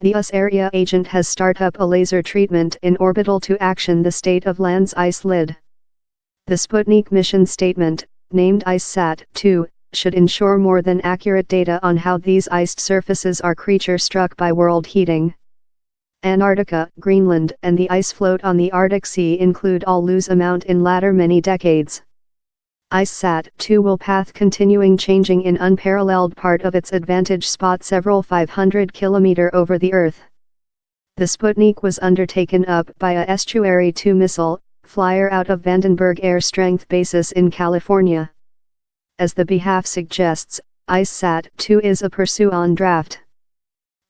The US area agent has started up a laser treatment in orbital to action the state of land's ice lid. The Sputnik mission statement, named ICESat-2, should ensure more than accurate data on how these iced surfaces are creature struck by world heating. Antarctica, Greenland, and the ice float on the Arctic Sea include all lose amount in latter many decades. ICESat-2 will path continuing changing in unparalleled part of its advantage spot several 500 km over the Earth. The Sputnik was undertaken up by a Estuary 2 missile, flyer out of Vandenberg Air Strength Basis in California. As the behalf suggests, ICESat-2 is a pursuit-on draft.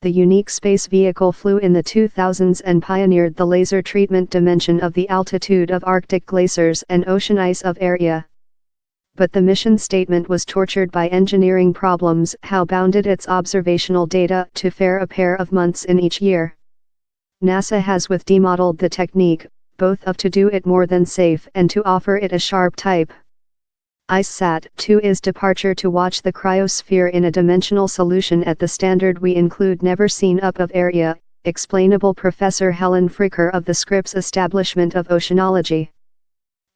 The unique space vehicle flew in the 2000s and pioneered the laser treatment dimension of the altitude of Arctic glaciers and ocean ice of area. But the mission statement was tortured by engineering problems. How bounded its observational data to fare a pair of months in each year. NASA has with demodeled the technique, both of to do it more than safe and to offer it a sharp type. ICESat-2 is departure to watch the cryosphere in a dimensional solution at the standard we include never seen up of area, explainable Professor Helen Fricker of the Scripps Establishment of Oceanology.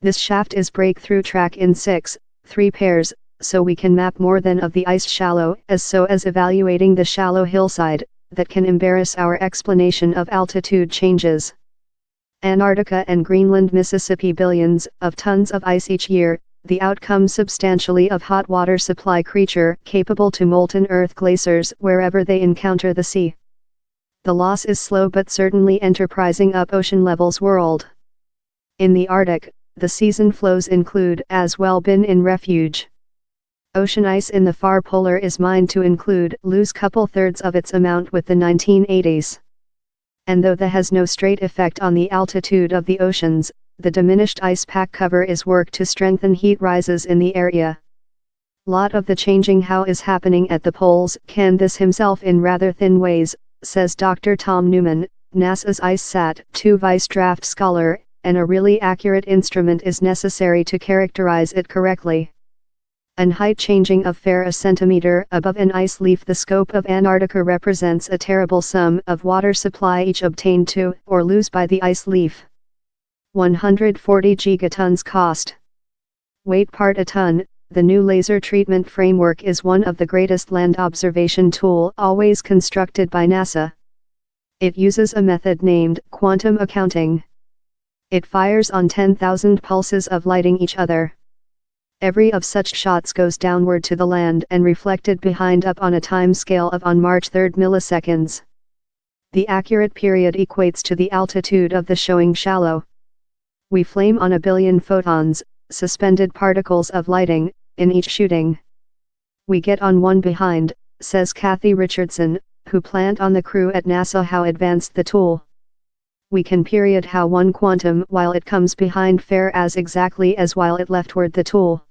This shaft is breakthrough track in 3 pairs, so we can map more than of the ice shallow as evaluating the shallow hillside, that can embarrass our explanation of altitude changes. Antarctica and Greenland Mississippi billions of tons of ice each year, the outcome substantially of hot water supply creature capable to molten earth glaciers wherever they encounter the sea. The loss is slow but certainly enterprising up ocean levels world. In the Arctic, the season flows include as well been in refuge. Ocean ice in the far polar is mined to include lose couple thirds of its amount with the 1980s. And though that has no straight effect on the altitude of the oceans, the diminished ice pack cover is worked to strengthen heat rises in the area. Lot of the changing how is happening at the poles can this himself in rather thin ways, says Dr. Tom Newman, NASA's ICESat-2 vice draft scholar, and a really accurate instrument is necessary to characterize it correctly. An height changing of fair a centimeter above an ice leaf. The scope of Antarctica represents a terrible sum of water supply each obtained to or lose by the ice leaf. 140 gigatons cost. Weight part a ton. The new laser treatment framework is one of the greatest land observation tool always constructed by NASA. It uses a method named quantum accounting. It fires on 10,000 pulses of lighting each other. Every of such shots goes downward to the land and reflected behind up on a time scale of on March 3 milliseconds. The accurate period equates to the altitude of the showing shallow. We flame on 1 billion photons, suspended particles of lighting, in each shooting. We get on one behind, says Kathy Richardson, who planned on the crew at NASA how advanced the tool. We can period how one quantum while it comes behind fair as exactly as while it leftward the tool.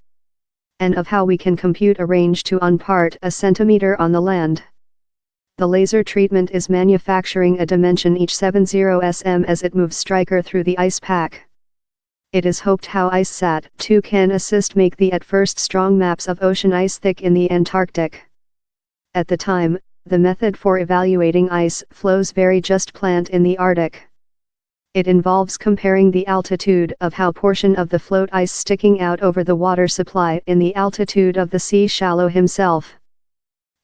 And of how we can compute a range to on part a centimeter on the land. The laser treatment is manufacturing a dimension each 70 sm as it moves striker through the ice pack. It is hoped how ICESat-2 can assist make the at first strong maps of ocean ice thick in the Antarctic. At the time, the method for evaluating ice flows vary just plant in the Arctic. It involves comparing the altitude of how portion of the float ice sticking out over the water supply in the altitude of the sea shallow himself.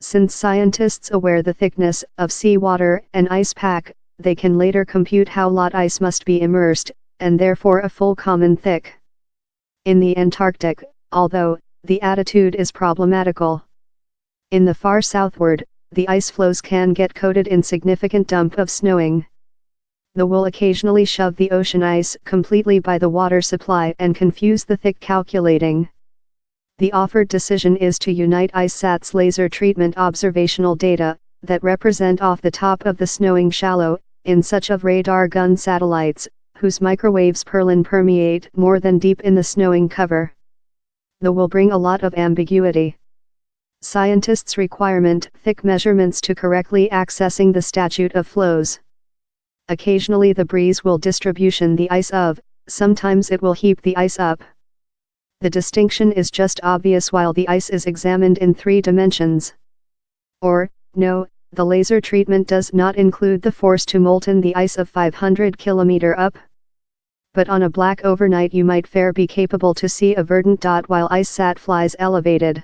Since scientists aware the thickness of seawater and ice pack, they can later compute how lot ice must be immersed, and therefore a full common thick. In the Antarctic, although, the attitude is problematical. In the far southward, the ice floes can get coated in significant dump of snowing. The will occasionally shove the ocean ice completely by the water supply and confuse the thick calculating. The offered decision is to unite ICESat's laser treatment observational data, that represent off the top of the snowing shallow, in such of radar gun satellites, whose microwaves permeate more than deep in the snowing cover. The will bring a lot of ambiguity. Scientists' requirement thick measurements to correctly accessing the statute of flows. Occasionally the breeze will distribution the ice of, sometimes it will heap the ice up. The distinction is just obvious while the ice is examined in 3 dimensions. Or, no, the laser treatment does not include the force to molten the ice of 500 km up. But on a black overnight you might fair be capable to see a verdant dot while ICESat flies elevated.